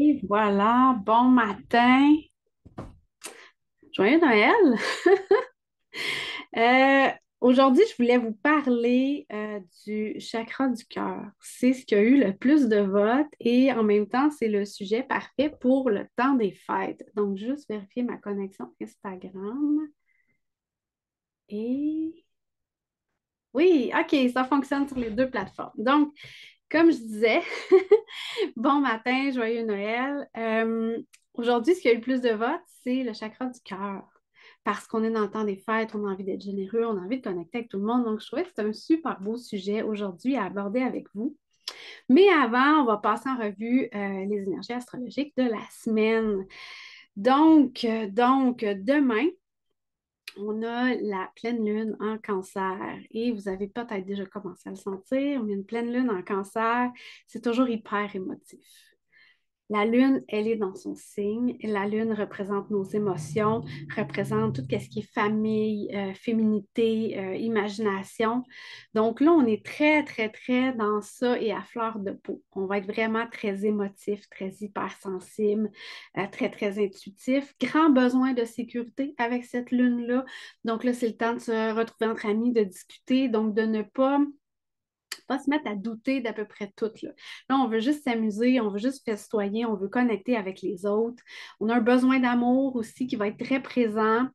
Et voilà, bon matin. Joyeux Noël. Euh, Aujourd'hui, je voulais vous parler du chakra du cœur. C'est ce qui a eu le plus de votes et en même temps, c'est le sujet parfait pour le temps des fêtes. Donc, juste vérifier ma connexion Instagram. Et oui, OK, ça fonctionne sur les deux plateformes. Donc, comme je disais, bon matin, joyeux Noël. Aujourd'hui, ce qui a eu le plus de votes, c'est le chakra du cœur. Parce qu'on est dans le temps des fêtes, on a envie d'être généreux, on a envie de connecter avec tout le monde. Donc, je trouvais que c'est un super beau sujet aujourd'hui à aborder avec vous. Mais avant, on va passer en revue les énergies astrologiques de la semaine. Donc, demain, on a la pleine lune en cancer et vous avez peut-être déjà commencé à le sentir, mais une pleine lune en cancer, c'est toujours hyper émotif. La lune, elle est dans son signe. La lune représente nos émotions, représente tout ce qui est famille, féminité, imagination. Donc là, on est très, très, très dans ça et à fleur de peau. On va être vraiment très émotif, très hypersensible, très, très intuitif. Grand besoin de sécurité avec cette lune-là. Donc là, c'est le temps de se retrouver entre amis, de discuter, donc de ne pas se mettre à douter d'à peu près tout. Là. Là, on veut juste s'amuser, on veut juste festoyer, on veut connecter avec les autres. On a un besoin d'amour aussi qui va être très présent.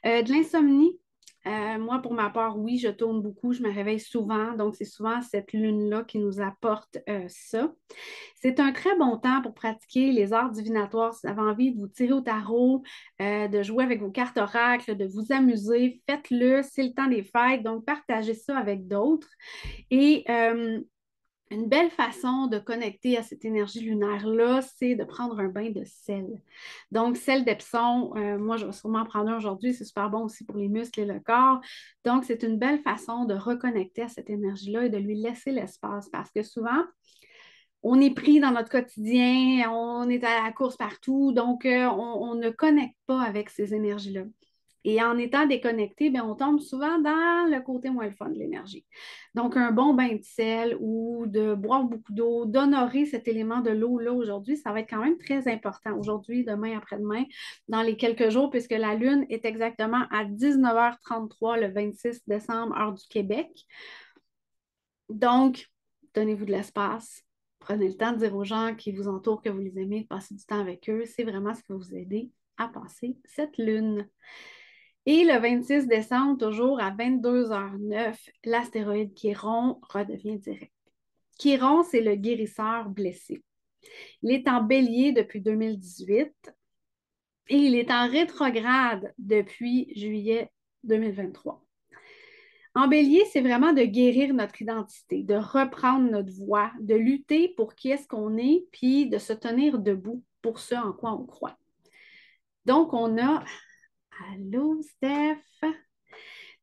De l'insomnie, moi, pour ma part, oui, je tourne beaucoup, je me réveille souvent, donc c'est souvent cette lune-là qui nous apporte ça. C'est un très bon temps pour pratiquer les arts divinatoires. Si vous avez envie de vous tirer au tarot, de jouer avec vos cartes oracles, de vous amuser, faites-le. C'est le temps des fêtes, donc partagez ça avec d'autres. Et une belle façon de connecter à cette énergie lunaire-là, c'est de prendre un bain de sel. Donc, sel d'Epsom, moi, je vais sûrement en prendre un aujourd'hui. C'est super bon aussi pour les muscles et le corps. Donc, c'est une belle façon de reconnecter à cette énergie-là et de lui laisser l'espace parce que souvent, on est pris dans notre quotidien, on est à la course partout, donc on ne connecte pas avec ces énergies-là. Et en étant déconnecté, bien, on tombe souvent dans le côté moins le fun de l'énergie. Donc, un bon bain de sel ou de boire beaucoup d'eau, d'honorer cet élément de l'eau-là aujourd'hui, ça va être quand même très important aujourd'hui, demain, après-demain, dans les quelques jours, puisque la Lune est exactement à 19h33 le 26 décembre, heure du Québec. Donc, donnez-vous de l'espace. Prenez le temps de dire aux gens qui vous entourent que vous les aimez, de passer du temps avec eux. C'est vraiment ce qui va vous aider à passer cette lune. Et le 26 décembre, toujours à 22h09, l'astéroïde Chiron redevient direct. Chiron, c'est le guérisseur blessé. Il est en bélier depuis 2018 et il est en rétrograde depuis juillet 2023. En bélier, c'est vraiment de guérir notre identité, de reprendre notre voix, de lutter pour qui est-ce qu'on est, puis de se tenir debout pour ce en quoi on croit. Donc, on a... Allô, Steph?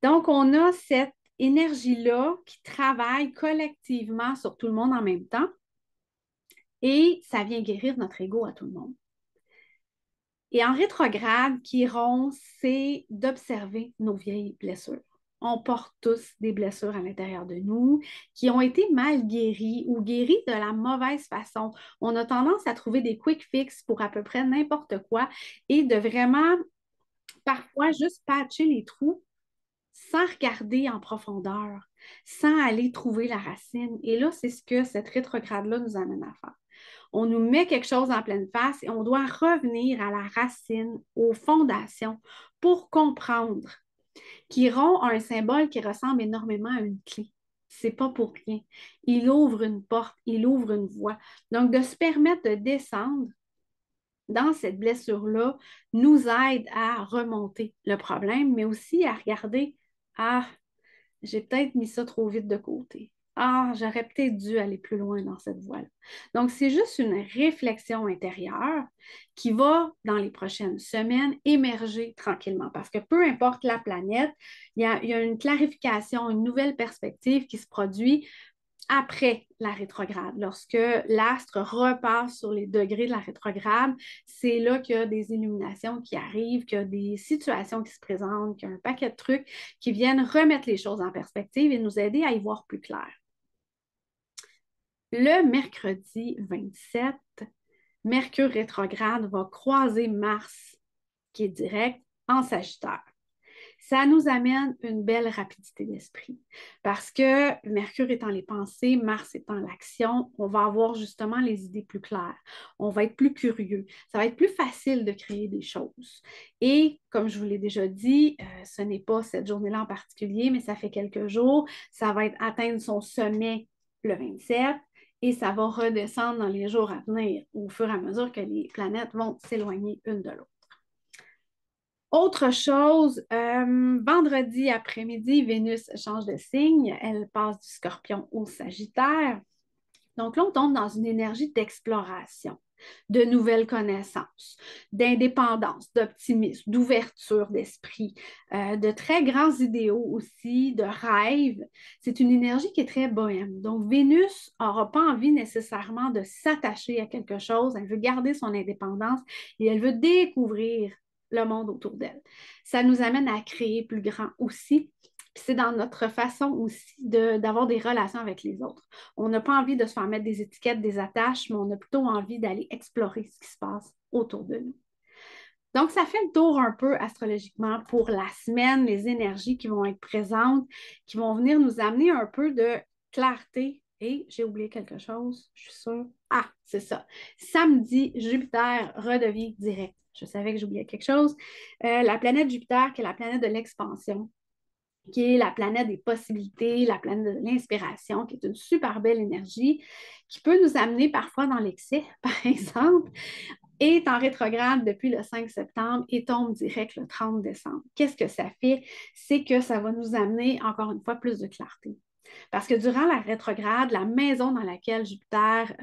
Donc, on a cette énergie-là qui travaille collectivement sur tout le monde en même temps et ça vient guérir notre ego à tout le monde. Et en rétrograde, Chiron, c'est d'observer nos vieilles blessures. On porte tous des blessures à l'intérieur de nous qui ont été mal guéries ou guéries de la mauvaise façon. On a tendance à trouver des quick fixes pour à peu près n'importe quoi et de vraiment parfois juste patcher les trous sans regarder en profondeur, sans aller trouver la racine. Et là, c'est ce que cette rétrograde-là nous amène à faire. On nous met quelque chose en pleine face et on doit revenir à la racine, aux fondations, pour comprendre qu'Iron a un symbole qui ressemble énormément à une clé. C'est pas pour rien. Il ouvre une porte, il ouvre une voie. Donc, de se permettre de descendre dans cette blessure-là nous aide à remonter le problème, mais aussi à regarder, ah, j'ai peut-être mis ça trop vite de côté. Ah, j'aurais peut-être dû aller plus loin dans cette voie-là. Donc, c'est juste une réflexion intérieure qui va, dans les prochaines semaines, émerger tranquillement. Parce que peu importe la planète, il y a une clarification, une nouvelle perspective qui se produit après la rétrograde. Lorsque l'astre repasse sur les degrés de la rétrograde, c'est là qu'il y a des illuminations qui arrivent, qu'il y a des situations qui se présentent, qu'il y a un paquet de trucs qui viennent remettre les choses en perspective et nous aider à y voir plus clair. Le mercredi 27, Mercure rétrograde va croiser Mars, qui est direct, en Sagittaire. Ça nous amène une belle rapidité d'esprit parce que Mercure étant les pensées, Mars étant l'action, on va avoir justement les idées plus claires. On va être plus curieux. Ça va être plus facile de créer des choses. Et comme je vous l'ai déjà dit, ce n'est pas cette journée-là en particulier, mais ça fait quelques jours. Ça va être atteindre son sommet le 27 et ça va redescendre dans les jours à venir au fur et à mesure que les planètes vont s'éloigner une de l'autre. Autre chose, vendredi après-midi, Vénus change de signe. Elle passe du Scorpion au Sagittaire. Donc là, on tombe dans une énergie d'exploration, de nouvelles connaissances, d'indépendance, d'optimisme, d'ouverture d'esprit, de très grands idéaux aussi, de rêves. C'est une énergie qui est très bohème. Donc, Vénus n'aura pas envie nécessairement de s'attacher à quelque chose. Elle veut garder son indépendance et elle veut découvrir le monde autour d'elle. Ça nous amène à créer plus grand aussi. Puis c'est dans notre façon aussi d'avoir des relations avec les autres. On n'a pas envie de se faire mettre des étiquettes, des attaches, mais on a plutôt envie d'aller explorer ce qui se passe autour de nous. Donc, ça fait le tour un peu astrologiquement pour la semaine, les énergies qui vont être présentes, qui vont venir nous amener un peu de clarté. Et j'ai oublié quelque chose, je suis sûre. Ah, c'est ça. Samedi, Jupiter redevient direct. Je savais que j'oubliais quelque chose. La planète Jupiter, qui est la planète de l'expansion, qui est la planète des possibilités, la planète de l'inspiration, qui est une super belle énergie, qui peut nous amener parfois dans l'excès, par exemple, est en rétrograde depuis le 5 septembre et tombe direct le 30 décembre. Qu'est-ce que ça fait? C'est que ça va nous amener, encore une fois, plus de clarté. Parce que durant la rétrograde, la maison dans laquelle Jupiter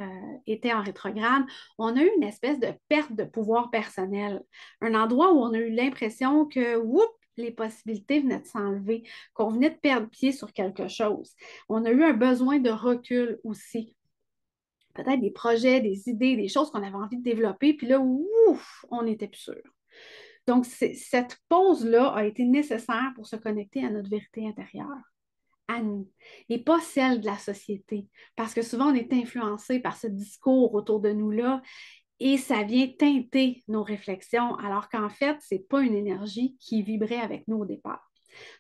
était en rétrograde, on a eu une espèce de perte de pouvoir personnel. Un endroit où on a eu l'impression que, whoop, les possibilités venaient de s'enlever, qu'on venait de perdre pied sur quelque chose. On a eu un besoin de recul aussi. Peut-être des projets, des idées, des choses qu'on avait envie de développer, puis là, ouf, on n'était plus sûr. Donc, cette pause-là a été nécessaire pour se connecter à notre vérité intérieure, à nous, et pas celle de la société. Parce que souvent, on est influencé par ce discours autour de nous-là et ça vient teinter nos réflexions, alors qu'en fait, ce n'est pas une énergie qui vibrait avec nous au départ.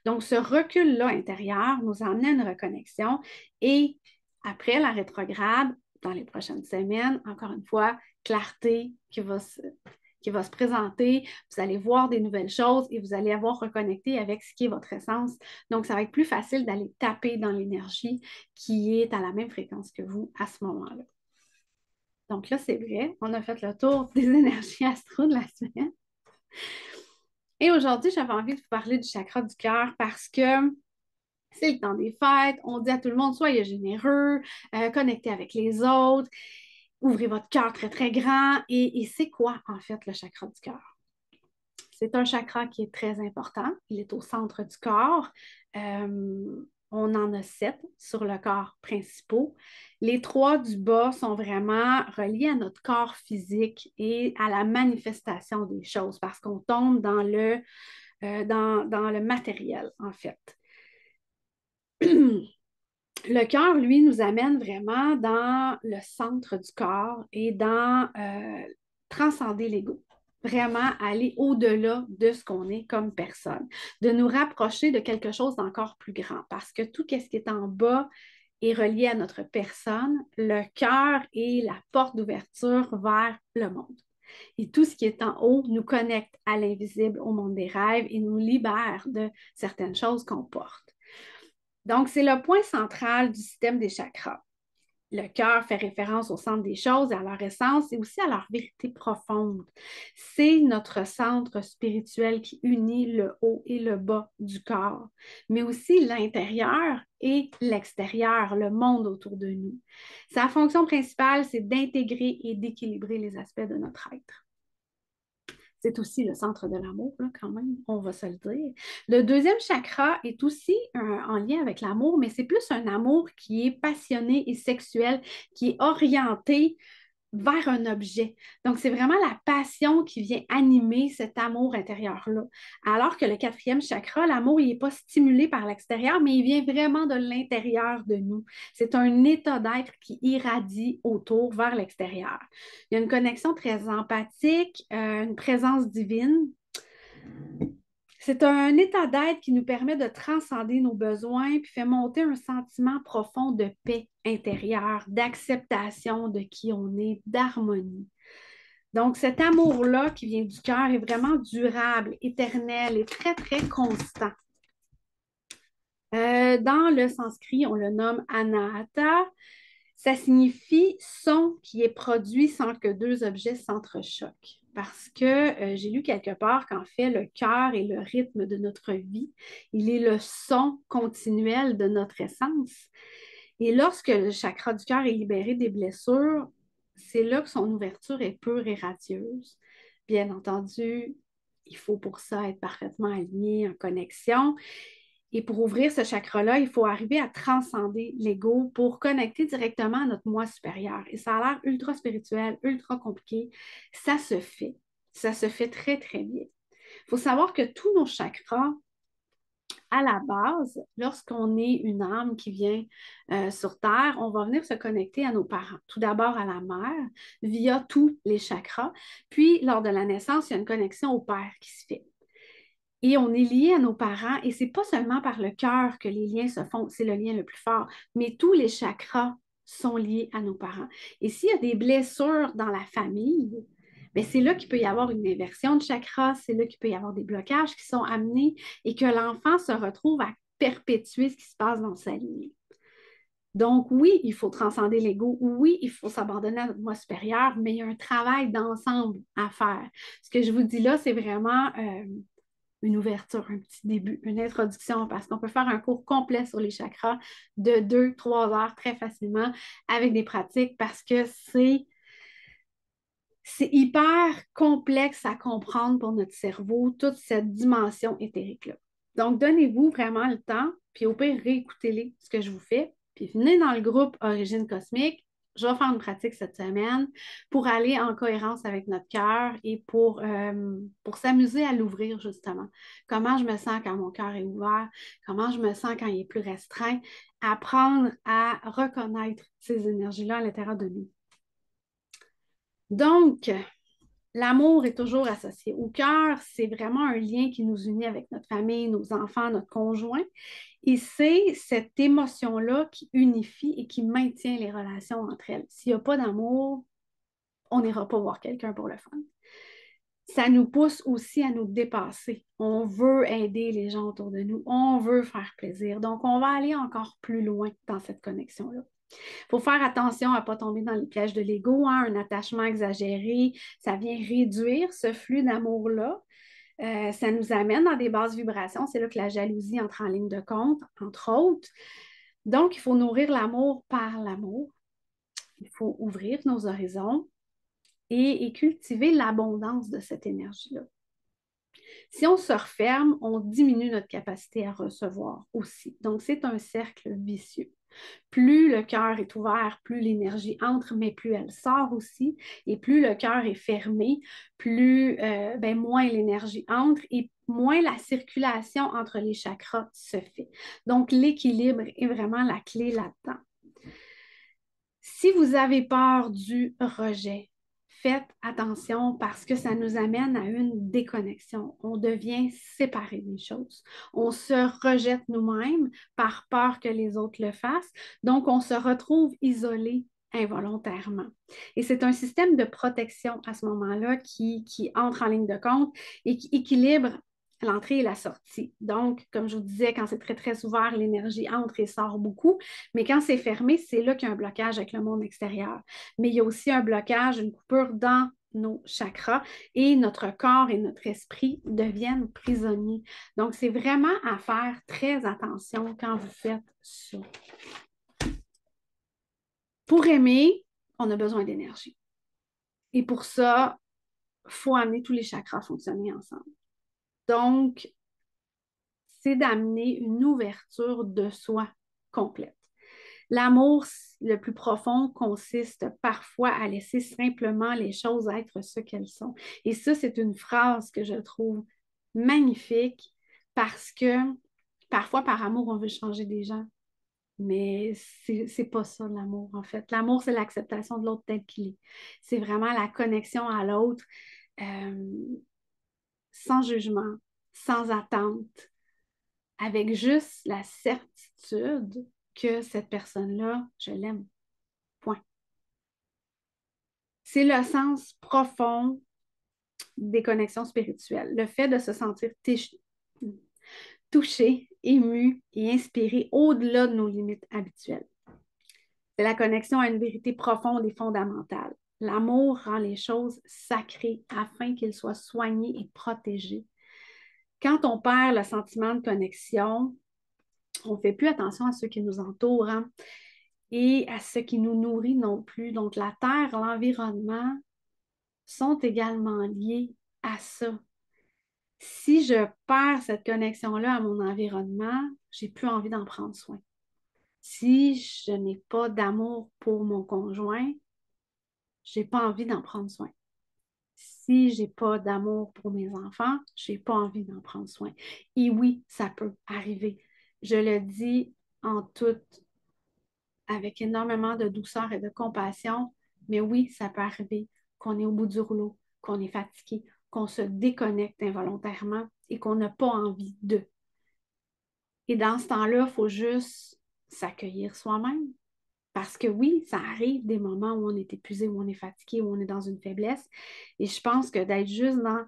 Donc, ce recul-là intérieur nous a amené à une reconnexion et après la rétrograde, dans les prochaines semaines, encore une fois, clarté qui va se présenter. Vous allez voir des nouvelles choses et vous allez avoir reconnecté avec ce qui est votre essence. Donc, ça va être plus facile d'aller taper dans l'énergie qui est à la même fréquence que vous à ce moment-là. Donc là, c'est vrai, on a fait le tour des énergies astro de la semaine. Et aujourd'hui, j'avais envie de vous parler du chakra du cœur parce que c'est le temps des fêtes. On dit à tout le monde, soyez généreux, connectez avec les autres, ouvrez votre cœur très, très grand. Et c'est quoi, en fait, le chakra du cœur? C'est un chakra qui est très important. Il est au centre du corps. On en a 7 sur le corps principal. Les 3 du bas sont vraiment reliés à notre corps physique et à la manifestation des choses parce qu'on tombe dans le matériel, en fait. Le cœur, lui, nous amène vraiment dans le centre du corps et dans transcender l'ego. Vraiment aller au-delà de ce qu'on est comme personne, de nous rapprocher de quelque chose d'encore plus grand, parce que tout ce qui est en bas est relié à notre personne. Le cœur est la porte d'ouverture vers le monde. Et tout ce qui est en haut nous connecte à l'invisible, au monde des rêves et nous libère de certaines choses qu'on porte. Donc, c'est le point central du système des chakras. Le cœur fait référence au centre des choses et à leur essence et aussi à leur vérité profonde. C'est notre centre spirituel qui unit le haut et le bas du corps, mais aussi l'intérieur et l'extérieur, le monde autour de nous. Sa fonction principale, c'est d'intégrer et d'équilibrer les aspects de notre être. C'est aussi le centre de l'amour, là, quand même, on va se le dire. Le deuxième chakra est aussi en lien avec l'amour, mais c'est plus un amour qui est passionné et sexuel, qui est orienté vers un objet. Donc, c'est vraiment la passion qui vient animer cet amour intérieur-là. Alors que le quatrième chakra, l'amour, il n'est pas stimulé par l'extérieur, mais il vient vraiment de l'intérieur de nous. C'est un état d'être qui irradie autour vers l'extérieur. Il y a une connexion très empathique, une présence divine. C'est un état d'être qui nous permet de transcender nos besoins puis fait monter un sentiment profond de paix intérieure, d'acceptation de qui on est, d'harmonie. Donc, cet amour-là qui vient du cœur est vraiment durable, éternel et très, très constant. Dans le sanskrit, on le nomme anahata. Ça signifie son qui est produit sans que deux objets s'entrechoquent. Parce que j'ai lu quelque part qu'en fait, le cœur est le rythme de notre vie. Il est le son continuel de notre essence. Et lorsque le chakra du cœur est libéré des blessures, c'est là que son ouverture est pure et radieuse. Bien entendu, il faut pour ça être parfaitement aligné, en connexion. Et pour ouvrir ce chakra-là, il faut arriver à transcender l'ego pour connecter directement à notre moi supérieur. Et ça a l'air ultra spirituel, ultra compliqué. Ça se fait. Ça se fait très, très bien. Il faut savoir que tous nos chakras, à la base, lorsqu'on est une âme qui vient sur Terre, on va venir se connecter à nos parents. Tout d'abord à la mère, via tous les chakras. Puis, lors de la naissance, il y a une connexion au père qui se fait. Et on est lié à nos parents, et c'est pas seulement par le cœur que les liens se font, c'est le lien le plus fort, mais tous les chakras sont liés à nos parents. Et s'il y a des blessures dans la famille, bien, c'est là qu'il peut y avoir une inversion de chakras, c'est là qu'il peut y avoir des blocages qui sont amenés et que l'enfant se retrouve à perpétuer ce qui se passe dans sa lignée. Donc, oui, il faut transcender l'ego. Oui, il faut s'abandonner à notre moi supérieur, mais il y a un travail d'ensemble à faire. Ce que je vous dis là, c'est vraiment une ouverture, un petit début, une introduction, parce qu'on peut faire un cours complet sur les chakras de 2, 3 heures très facilement avec des pratiques parce que c'est hyper complexe à comprendre pour notre cerveau, toute cette dimension éthérique-là. Donc, donnez-vous vraiment le temps, puis au pire, réécoutez-les, ce que je vous fais, puis venez dans le groupe Origine Cosmique. Je vais faire une pratique cette semaine pour aller en cohérence avec notre cœur et pour s'amuser à l'ouvrir, justement. Comment je me sens quand mon cœur est ouvert, comment je me sens quand il est plus restreint, apprendre à reconnaître ces énergies-là à l'intérieur de nous. Donc, l'amour est toujours associé au cœur. C'est vraiment un lien qui nous unit avec notre famille, nos enfants, notre conjoint. Et c'est cette émotion-là qui unifie et qui maintient les relations entre elles. S'il n'y a pas d'amour, on n'ira pas voir quelqu'un pour le fun. Ça nous pousse aussi à nous dépasser. On veut aider les gens autour de nous. On veut faire plaisir. Donc, on va aller encore plus loin dans cette connexion-là. Il faut faire attention à ne pas tomber dans les pièges de l'ego, hein. Un attachement exagéré, ça vient réduire ce flux d'amour-là. Ça nous amène dans des basses vibrations. C'est là que la jalousie entre en ligne de compte, entre autres. Donc, il faut nourrir l'amour par l'amour. Il faut ouvrir nos horizons et cultiver l'abondance de cette énergie-là. Si on se referme, on diminue notre capacité à recevoir aussi. Donc, c'est un cercle vicieux. Plus le cœur est ouvert, plus l'énergie entre, mais plus elle sort aussi. Et plus le cœur est fermé, moins l'énergie entre et moins la circulation entre les chakras se fait. Donc, l'équilibre est vraiment la clé là-dedans. Si vous avez peur du rejet, faites attention parce que ça nous amène à une déconnexion. On devient séparé des choses. On se rejette nous-mêmes par peur que les autres le fassent. Donc, on se retrouve isolé involontairement. Et c'est un système de protection à ce moment-là qui entre en ligne de compte et qui équilibre l'entrée et la sortie. Donc, comme je vous disais, quand c'est très, très ouvert, l'énergie entre et sort beaucoup. Mais quand c'est fermé, c'est là qu'il y a un blocage avec le monde extérieur. Mais il y a aussi un blocage, une coupure dans nos chakras et notre corps et notre esprit deviennent prisonniers. Donc, c'est vraiment à faire très attention quand vous faites ça. Pour aimer, on a besoin d'énergie. Et pour ça, il faut amener tous les chakras à fonctionner ensemble. Donc, c'est d'amener une ouverture de soi complète. L'amour le plus profond consiste parfois à laisser simplement les choses être ce qu'elles sont. Et ça, c'est une phrase que je trouve magnifique parce que parfois, par amour, on veut changer des gens. Mais c'est pas ça l'amour, en fait. L'amour, c'est l'acceptation de l'autre tel qu'il est. C'est vraiment la connexion à l'autre euh, sans jugement, sans attente, avec juste la certitude que cette personne-là, je l'aime. Point. C'est le sens profond des connexions spirituelles. Le fait de se sentir touché, ému et inspiré au-delà de nos limites habituelles. C'est la connexion à une vérité profonde et fondamentale. L'amour rend les choses sacrées afin qu'ils soient soignés et protégés. Quand on perd le sentiment de connexion, on ne fait plus attention à ceux qui nous entourent, hein, et à ce qui nous nourrit non plus. Donc, la terre, l'environnement sont également liés à ça. Si je perds cette connexion-là à mon environnement, j'ai plus envie d'en prendre soin. Si je n'ai pas d'amour pour mon conjoint, j'ai pas envie d'en prendre soin. Si j'ai pas d'amour pour mes enfants, j'ai pas envie d'en prendre soin. Et oui, ça peut arriver. Je le dis en toute, avec énormément de douceur et de compassion, mais oui, ça peut arriver qu'on est au bout du rouleau, qu'on est fatigué, qu'on se déconnecte involontairement et qu'on n'a pas envie de. Et dans ce temps-là, il faut juste s'accueillir soi-même. Parce que oui, ça arrive des moments où on est épuisé, où on est fatigué, où on est dans une faiblesse. Et je pense que d'être juste dans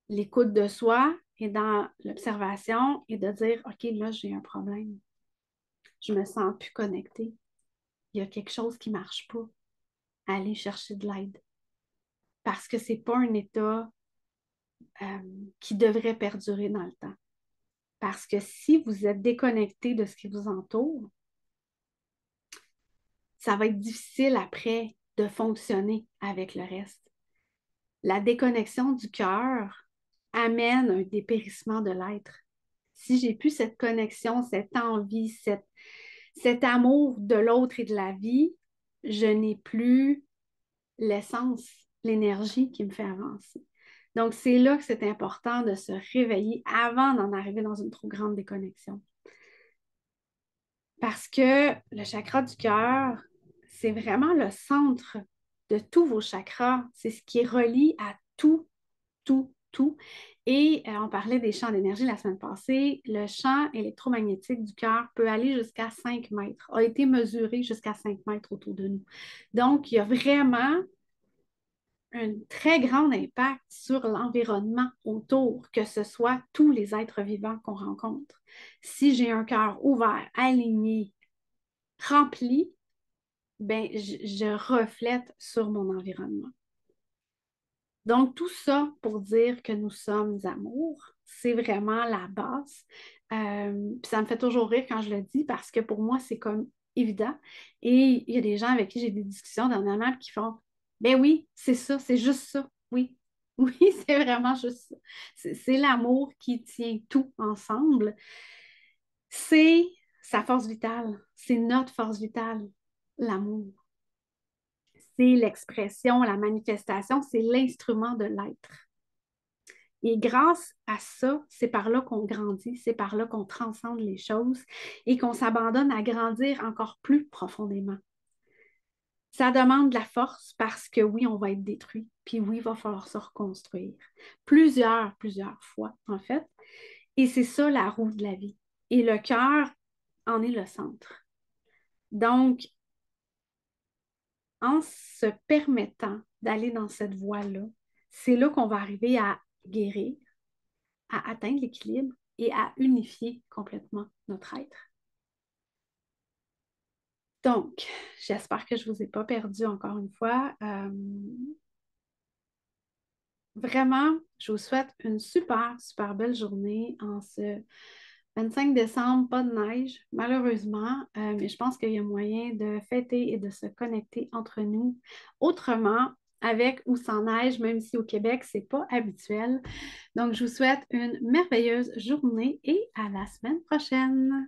l'écoute de soi et dans l'observation et de dire, OK, là, j'ai un problème. Je me sens plus connectée. Il y a quelque chose qui ne marche pas. Aller chercher de l'aide. Parce que ce n'est pas un état qui devrait perdurer dans le temps. Parce que si vous êtes déconnecté de ce qui vous entoure, ça va être difficile après de fonctionner avec le reste. La déconnexion du cœur amène un dépérissement de l'être. Si j'ai plus cette connexion, cette envie, cet amour de l'autre et de la vie, je n'ai plus l'essence, l'énergie qui me fait avancer. Donc, c'est là que c'est important de se réveiller avant d'en arriver dans une trop grande déconnexion. Parce que le chakra du cœur, c'est vraiment le centre de tous vos chakras. C'est ce qui relie à tout, tout, tout. Et on parlait des champs d'énergie la semaine passée. Le champ électromagnétique du cœur peut aller jusqu'à 5 mètres, a été mesuré jusqu'à 5 mètres autour de nous. Donc, il y a vraiment un très grand impact sur l'environnement autour, que ce soit tous les êtres vivants qu'on rencontre. Si j'ai un cœur ouvert, aligné, rempli, ben, je reflète sur mon environnement. Donc, tout ça pour dire que nous sommes amour, c'est vraiment la base. Puis ça me fait toujours rire quand je le dis parce que pour moi, c'est comme évident. Et il y a des gens avec qui j'ai des discussions dernièrement qui font ben oui, c'est ça, c'est juste ça. Oui, oui, c'est vraiment juste ça. C'est l'amour qui tient tout ensemble. C'est sa force vitale, c'est notre force vitale, l'amour. C'est l'expression, la manifestation, c'est l'instrument de l'être. Et grâce à ça, c'est par là qu'on grandit, c'est par là qu'on transcende les choses et qu'on s'abandonne à grandir encore plus profondément. Ça demande de la force parce que oui, on va être détruit, puis oui, il va falloir se reconstruire plusieurs fois, en fait. Et c'est ça la roue de la vie. Et le cœur en est le centre. Donc, en se permettant d'aller dans cette voie-là, c'est là qu'on va arriver à guérir, à atteindre l'équilibre et à unifier complètement notre être. Donc, j'espère que je ne vous ai pas perdu encore une fois. Vraiment, je vous souhaite une super belle journée en ce 25 décembre, pas de neige, malheureusement, mais je pense qu'il y a moyen de fêter et de se connecter entre nous autrement, avec ou sans neige, même si au Québec, ce n'est pas habituel. Donc, je vous souhaite une merveilleuse journée et à la semaine prochaine.